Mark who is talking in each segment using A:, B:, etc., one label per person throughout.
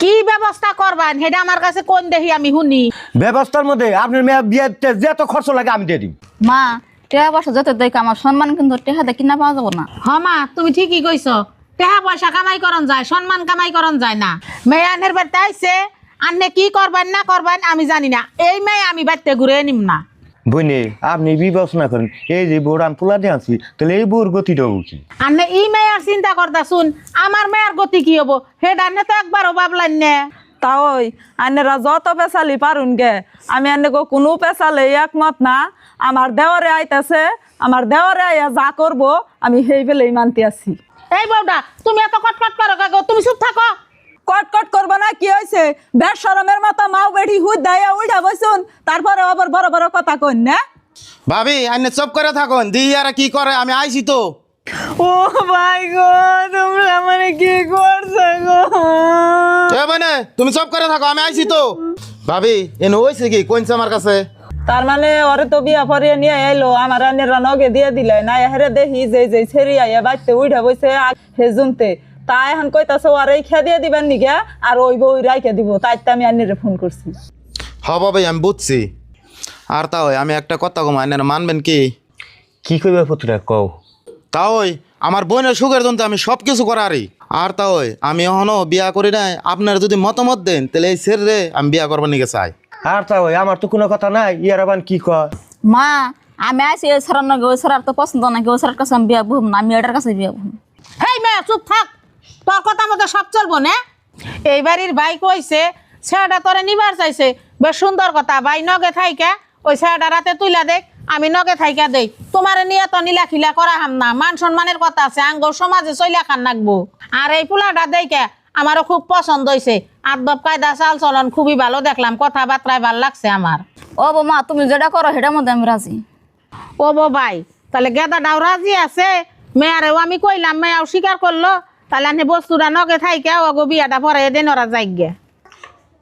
A: কি ব্যবস্থা করবেন সেটা আমার কাছে কোন দেখি আমি শুনি।
B: ব্যবস্থার মধ্যে আপনার মেয়ে বিয়েতে যত খরচ লাগে আমি দিয়ে দিই।
C: মা টেহা পয়সা যত দেখ আমার সম্মান কিন্তু টেহা দেখি না পাওয়া যাবো না।
A: মা তুমি ঠিকই কইছো, টাকা পয়সা কামাই করন যায়, সম্মান কামাই করন যায় না। মেয়ে আনের বাড়িতে আইছে, আন্নে কি করবেন না করবেন আমি জানি না। এই মেয়ে আমি বাড়িতে ঘুরে নিম না।
B: বইনে আপনি বিবেচনা করেন, এই যে বউর আমি পোলা দিয়ে আনছি, তাহলে এই বউর গতিটা কি?
A: আন্নে এই মেয়ের চিন্তা করতা শুন, আমার মেয়ের গতি কি হবো সেটা আন্নে তো একবারও ভাবলেন না।
D: তাই আনেরা যত পেশালি পারুন গে, আমি আনে কোনো পেশালে একমত না। আমার দেওয়ারে আইতাছে, আমার দেওয়ারে আইয়া যা করবো আমি সেই বেলেই মানতে আছি।
A: এই বউটা তুমি এত কটকট করো কাগো, তুমি চুপ থাকো।
D: কটকট করবো না, কি হয়েছে? বেশরমের মতো মাও বেড়ি হুদ দেয়া উঠা বসুন, তারপরে আবার বড় বড় কথা কন না।
E: ভাবি আইনে চুপ করে থাকুন, দি আর কি করে আমি আইছি তো।
D: ও ভাই গো, তোমরা মানে কি করছো গো?
E: এ মানে তুমি চুপ করে থাকো, আমি আইছি তো। ভাবি এনে হইছে কি কোনছে আমার কাছে?
D: তার মানে ওরে তো বিয়া পরিয়ে নিয়ে এলো, আমার আনেরা নগে দিয়ে দিলে না। হেরে দেখি যে যে ছেড়ি আইয়া বাড়তে উঠা বসে হে জুনতে, তা এখন কইতাছে আর এই খেয়া দিয়ে দিবেন নিগা, আর ওই বই রাইখে দিব। তাই তো আমি আন্নিরে ফোন করছি।
E: হ ভাবি আমি বুঝছি। আর তা হয় আমি একটা কথা কম, আইনের মানবেন কি?
B: কি কইবা পুত্রা কও?
E: তা ওই আমার বোনের সুখের জন্য আমি সব কিছু করারই। আর তা ওই আমি এখনো বিয়া করি নাই, আপনারা যদি মতামত দেন তাহলে এই ছেড়ে আমি বিয়া করবার নিকে চাই।
B: আর তা ওই আমার তো কোনো কথা নাই, ইয়ার আবার কি কয়?
C: মা আমি আইসি ওই সারার নাকি, ওই সারার তো পছন্দ নাকি, ওই সারার কাছে আমি বিয়া বহম না, আমি এটার কাছে বিয়া বহম।
A: হেই মেয়ে চুপ থাক, তোর কথা মতো সব চলবো না। এই বাড়ির ভাই কইছে ছেলেটা তোরে নিবার চাইছে, বেশ সুন্দর কথা। ভাই নগে থাইকা ওই ছেলেটা রাতে তুইলা দেখ, আমি নগে থাইকা দেই। তোমার নিয়ে তো নীলাখিলা করা হাম না, মান সম্মানের কথা আছে, আঙ্গ সমাজে চইলা খান নাকবো। আর এই পোলাটা দেখে আমারও খুব পছন্দ হয়েছে, আদব কায়দা চাল চলন খুবই ভালো দেখলাম, কথাবার্তায় ভাল লাগছে আমার।
C: ও বো মা তুমি যেটা করো সেটার মধ্যে আমি রাজি।
A: ও বো ভাই তাহলে গেদাটাও রাজি আছে, মেয়ারেও আমি কইলাম, মেয়াও স্বীকার করলো, তাহলে আমি বস্তুটা নগে থাইকা ওগো বিয়াটা পরে এদিন ওরা যাইগে।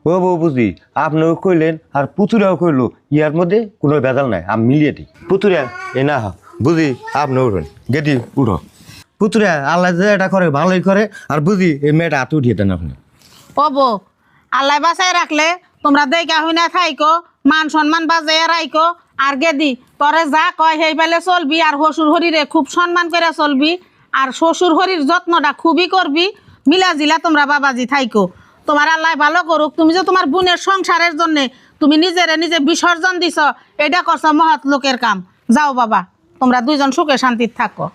B: ও বউ বুঝি আপনিও কইলেন আর পুতুরাও কইলো, ইয়ার মধ্যে কোনো ভেজাল নাই, আমি মিলিয়ে দিই। পুতুরা এ না বুঝি আপনি উঠুন, গেটি উঠো। পুতুরা আল্লাহ যে এটা করে ভালোই করে, আর বুঝি এই মেয়েটা হাত উঠিয়ে দেন আপনি।
A: ও বো আল্লাহ বাঁচাই রাখলে তোমরা দেখা হই না থাইকো, মান সম্মান বাজাইয়া রাইকো। আর গেদি তোরে যা কয় সেই পেলে চলবি, আর শ্বশুর হরিরে খুব সম্মান করে চলবি, আর শ্বশুর হরির যত্নটা খুবই করবি। মিলা জিলা তোমরা বাবাজি থাইকো, তোমার আল্লাহ ভালো করুক। তুমি যে তোমার বোনের সংসারের জন্য তুমি নিজেরে নিজে বিসর্জন দিছ, এটা করছো মহৎ লোকের কাম। যাও বাবা, তোমরা দুইজন সুখে শান্তিতে থাকো।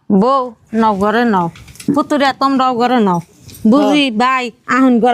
A: বউ নও ঘরে নও, পুতুরা তোমরাও ঘরে নও, বুঝি ভাই আহুন ঘরে।